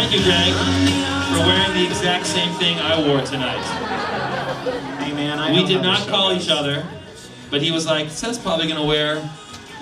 Thank you, Greg, for wearing the exact same thing I wore tonight. Hey man, We did not call each other, but he was like, Seth's probably gonna wear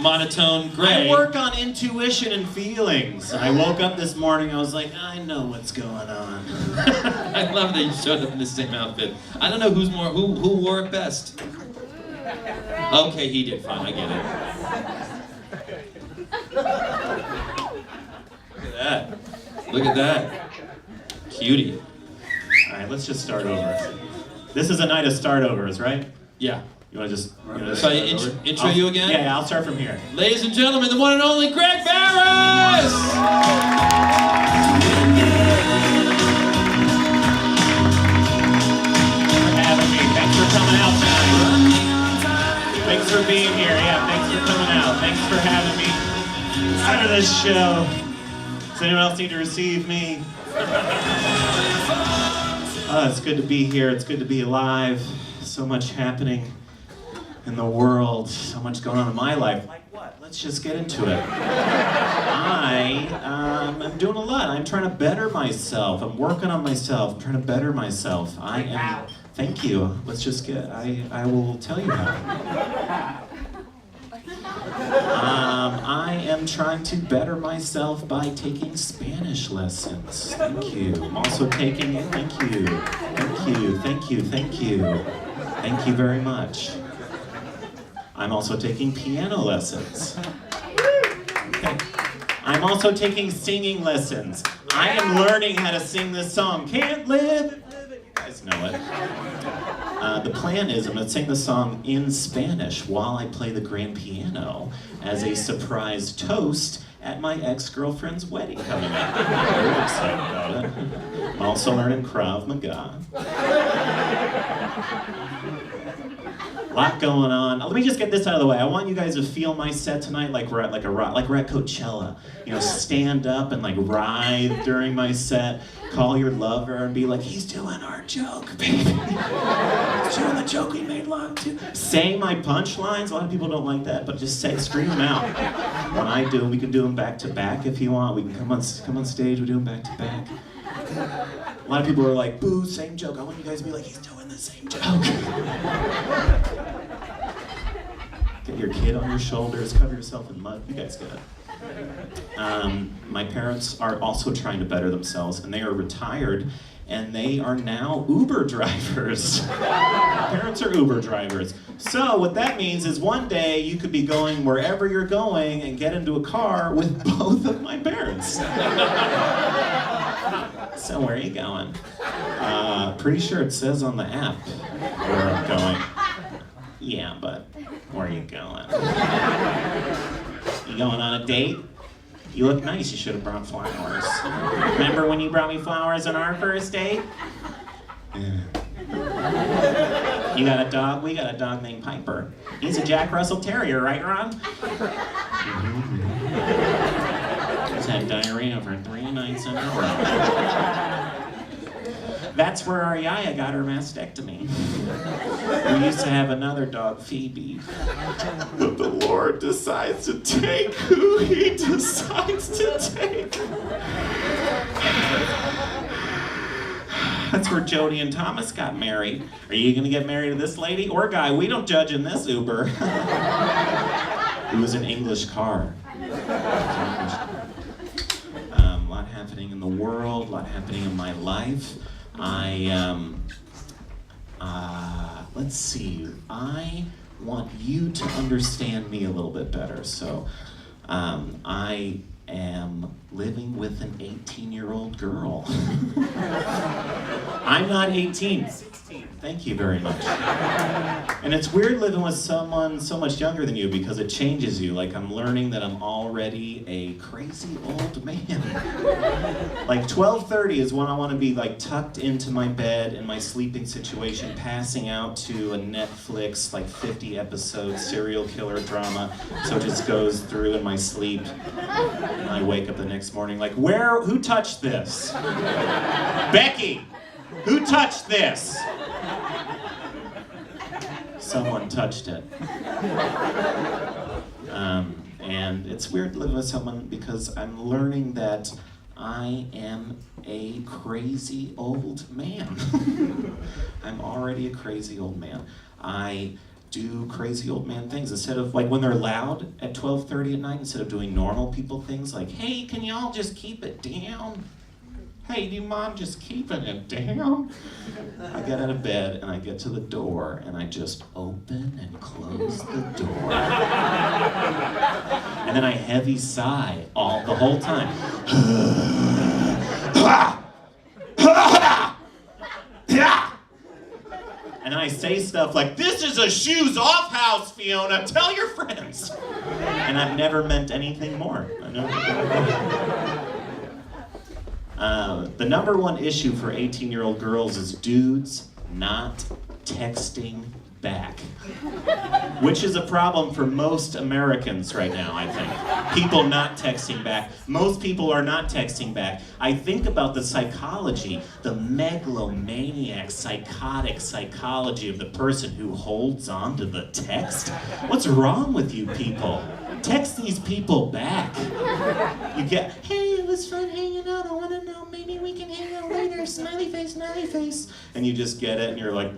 monotone gray. I work on intuition and feelings. I woke up this morning, I was like, I know what's going on. I love that you showed up in the same outfit. I don't know who wore it best. Okay, he did. Fine, I get it. Look at that. Look at that. Cutie. All right, let's just start over. This is a night of start-overs, right? Yeah. You want to just... So I intro you again? Yeah, I'll start from here. Ladies and gentlemen, the one and only Greg Barris! Thanks for coming out tonight. Thanks for being here. Yeah, thanks for coming out. Thanks for having me out of this show. Does anyone else need to receive me? It's good to be here. It's good to be alive. So much happening in the world. So much going on in my life. Like what? Let's just get into it. I'm doing a lot. I'm trying to better myself. I'm working on myself. I'm trying to better myself. I am. Thank you. Let's just get. I will tell you how. I am trying to better myself by taking Spanish lessons. Thank you. I'm also taking. Thank you. Thank you. Thank you. Thank you. Thank you very much. I'm also taking piano lessons. Okay. I'm also taking singing lessons. I am learning how to sing this song. Can't live. You guys know it. The plan is I'm going to sing the song in Spanish while I play the grand piano as a surprise toast at my ex-girlfriend's wedding coming up. I'm very excited about it. I'm also learning Krav Maga. A lot going on. Let me just get this out of the way. I want you guys to feel my set tonight like we're at Coachella. You know, stand up and like writhe during my set. Call your lover and be like, he's doing our joke, baby. He's doing the joke we made long too. Say my punchlines. A lot of people don't like that, but just scream them out. When I do, we can do them back to back if you want. We can come on stage. We do them back to back. A lot of people are like, boo, same joke. I want you guys to be like, he's doing the same joke. Get your kid on your shoulders, cover yourself in mud. You guys get it. My parents are also trying to better themselves, and they are retired, and they are now Uber drivers. My parents are Uber drivers. So what that means is one day you could be going wherever you're going and get into a car with both of my parents. So where are you going? Pretty sure it says on the app where I'm going. Yeah, but where are you going? You going on a date? You look nice, you should have brought flowers. Remember when you brought me flowers on our first date? Yeah. You got a dog? We got a dog named Piper. He's a Jack Russell Terrier, right, Ron? Mm-hmm. He's had diarrhea for 3 nights in a row. That's where our Yaya got her mastectomy. We used to have another dog, Phoebe. But the Lord decides to take who he decides to take. That's where Jody and Thomas got married. Are you gonna get married to this lady or guy? We don't judge in this Uber. It was an English car. A lot happening in the world, a lot happening in my life. Let's see, I want you to understand me a little bit better. So, I am living with an 18-year-old girl. I'm not 18, 16. Thank you very much. And it's weird living with someone so much younger than you because it changes you. Like, I'm learning that I'm already a crazy old man. Like 12:30 is when I want to be like tucked into my bed in my sleeping situation, passing out to a Netflix like 50 episode serial killer drama. So it just goes through in my sleep. And I wake up the next morning like, who touched this? Becky, who touched this? Someone touched it. And it's weird living with someone because I'm learning that I am a crazy old man. I'm already a crazy old man. I do crazy old man things. Instead of, like, when they're loud at 12:30 at night, instead of doing normal people things like, hey, can y'all just keep it down? Hey, do you mind just keeping it down? I get out of bed and I get to the door and I just open and close the door. And then I heavy sigh the whole time. And I say stuff like, this is a shoes off house, Fiona, tell your friends. And I've never meant anything more. The number one issue for 18-year-old girls is dudes not texting back. Which is a problem for most Americans right now, I think. People not texting back. Most people are not texting back. I think about the psychology, the megalomaniac, psychotic psychology of the person who holds on to the text. What's wrong with you people? Text these people back. You get, hey, it was fun hanging out. I want to know, maybe we can hang out later. Smiley face, smiley face. And you just get it and you're like,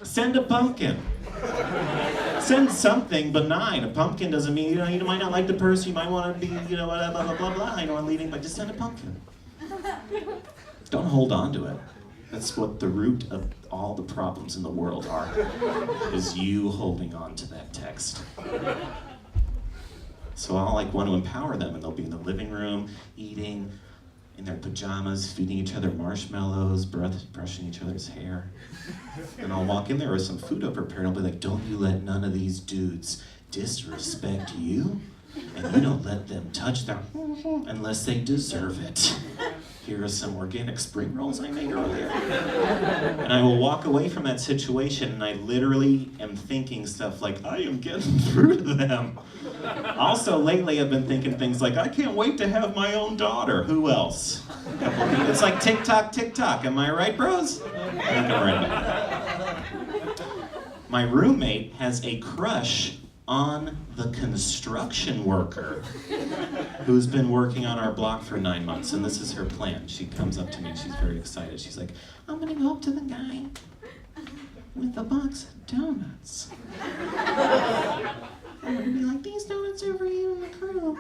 send a pumpkin. Send something benign. A pumpkin doesn't mean, you might not like the person, you might want to be, blah, blah, blah, blah, blah, I'm leaving, but just send a pumpkin. Don't hold on to it. That's what the root of all the problems in the world are, is you holding on to that text. So I'll want to empower them, and they'll be in the living room, eating in their pajamas, feeding each other marshmallows, brushing each other's hair. And I'll walk in there with some food I've prepared, and I'll be like, don't you let none of these dudes disrespect you, and you don't let them touch them unless they deserve it. Here are some organic spring rolls I made earlier. And I will walk away from that situation and I literally am thinking stuff like, I am getting through to them. Also, lately I've been thinking things like, I can't wait to have my own daughter. Who else? It's like tick-tock, tick-tock. Am I right, bros? I think I'm right about that. My roommate has a crush on the construction worker who's been working on our block for 9 months, and this is her plan. She comes up to me and she's very excited. She's like, I'm gonna go up to the guy with a box of donuts. I'm gonna be like, these donuts are for you and the crew.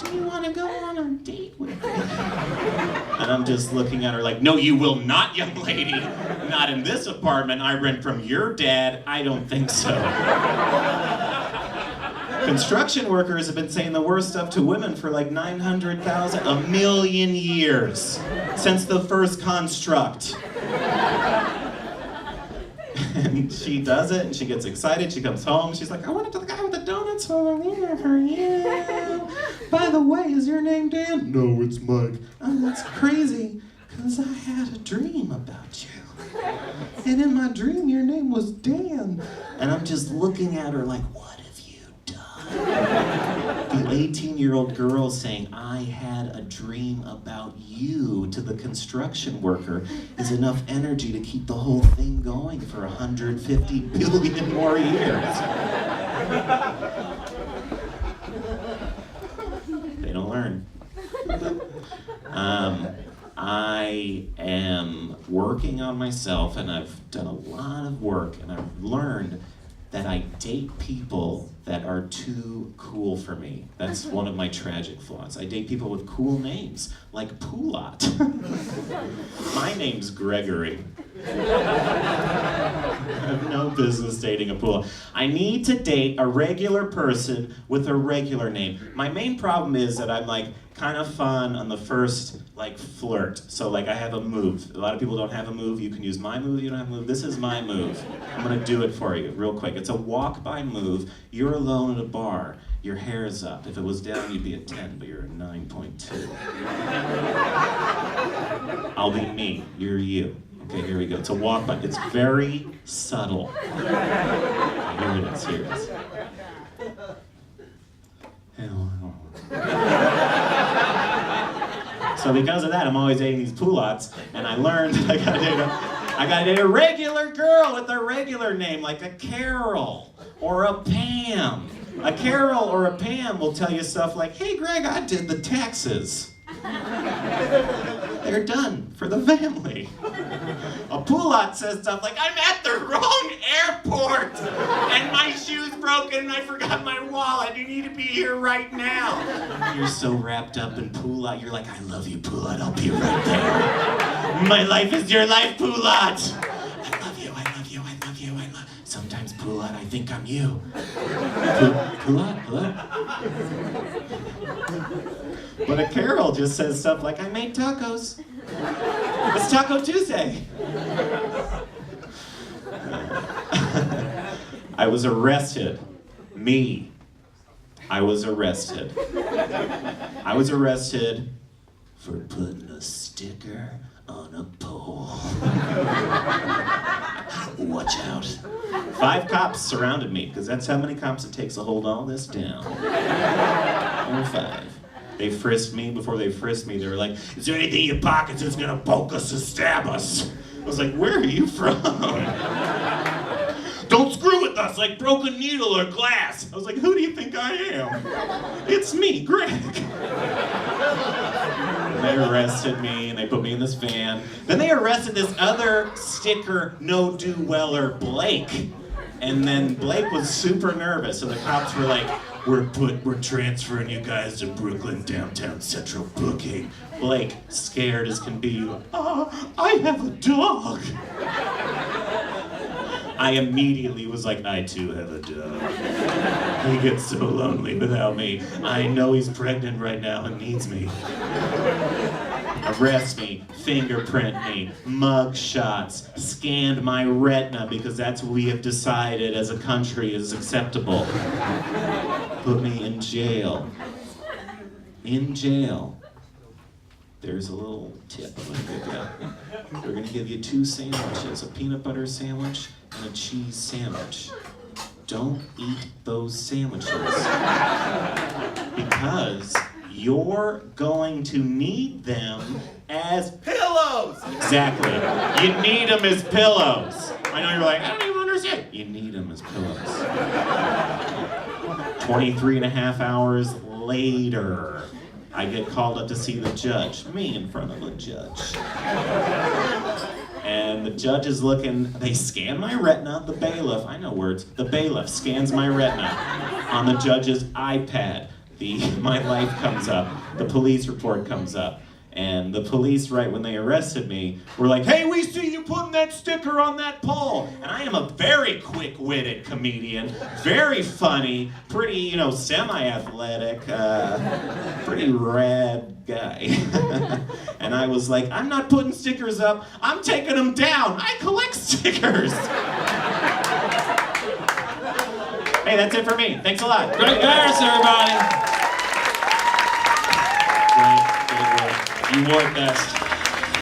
Do you want to go on a date with me? And I'm just looking at her like, no, you will not, young lady. Not in this apartment I rent from your dad. I don't think so. Construction workers have been saying the worst stuff to women for like 900,000, 1,000,000 years since the first construct. And she does it, and she gets excited. She comes home. She's like, I went up to the guy with the donuts for you. By the way, is your name Dan? No, it's Mike. Oh, that's crazy, because I had a dream about you. And in my dream, your name was Dan. And I'm just looking at her like, what have you done? The 18-year-old girl saying, I had a dream about you to the construction worker is enough energy to keep the whole thing going for 150 billion more years. They don't learn. I am working on myself, and I've done a lot of work, and I've learned that I date people that are too cool for me. That's one of my tragic flaws. I date people with cool names, like Poulat. My name's Gregory. I have no business dating a Poulat. I need to date a regular person with a regular name. My main problem is that I'm kind of fun on the first flirt. So I have a move. A lot of people don't have a move. You can use my move, you don't have a move. This is my move. I'm gonna do it for you real quick. It's a walk-by move. You're alone at a bar. Your hair is up. If it was down, you'd be a 10, but you're a 9.2. I'll be me, you're you. Okay, here we go. It's a walk-by. It's very subtle. Here it is, here it is. So because of that, I'm always dating these Poulats, and I learned I gotta date a regular girl with a regular name, like a Carol or a Pam. A Carol or a Pam will tell you stuff like, hey Greg, I did the taxes. They're done for the family. A Poulat says stuff like, I'm at the wrong airport and my shoe's broken and I forgot my wallet. You need to be here right now. You're so wrapped up in Poulat, you're like, I love you, Poulat, I'll be right there. My life is your life, Poulat. I love you, I love you, I love you, I love you. Sometimes, Poulat, I think I'm you. Poulat, hello? But a Carol just says stuff like, I made tacos. It's Taco Tuesday. I was arrested. Me. I was arrested. I was arrested for putting a sticker on a pole. Watch out. 5 cops surrounded me, because that's how many cops it takes to hold all this down. Only 5. They frisked me. Before they frisked me, they were like, is there anything in your pockets that's gonna poke us or stab us? I was like, where are you from? Don't screw with us like broken needle or glass. I was like, who do you think I am? It's me, Greg. And they arrested me and they put me in this van. Then they arrested this other sticker no-do-weller, Blake. And then Blake was super nervous, and the cops were like, we're transferring you guys to Brooklyn downtown central booking. Blake, scared as can be, I have a dog. I immediately was like, I too have a dog. He gets so lonely without me. I know he's pregnant right now and needs me. Arrest me, fingerprint me, mug shots, scanned my retina because that's what we have decided as a country is acceptable. Put me in jail. In jail. There's a little tip I'm gonna give you. We're gonna give you 2 sandwiches, a peanut butter sandwich and a cheese sandwich. Don't eat those sandwiches because you're going to need them as pillows. Exactly. You need them as pillows. I know you're like, I don't even understand. You need them as pillows. 23 and a half hours later, I get called up to see the judge. Me in front of a judge. And the judge is looking, they scan my retina, the bailiff, I know words, the bailiff scans my retina on the judge's iPad. My life comes up, the police report comes up, and the police, right when they arrested me, were like, hey, we see you putting that sticker on that pole. And I am a very quick-witted comedian, very funny, pretty, semi-athletic, pretty rad guy. And I was like, I'm not putting stickers up, I'm taking them down. I collect stickers. Hey, that's it for me. Thanks a lot. Greg Barris, everybody. You wore it best.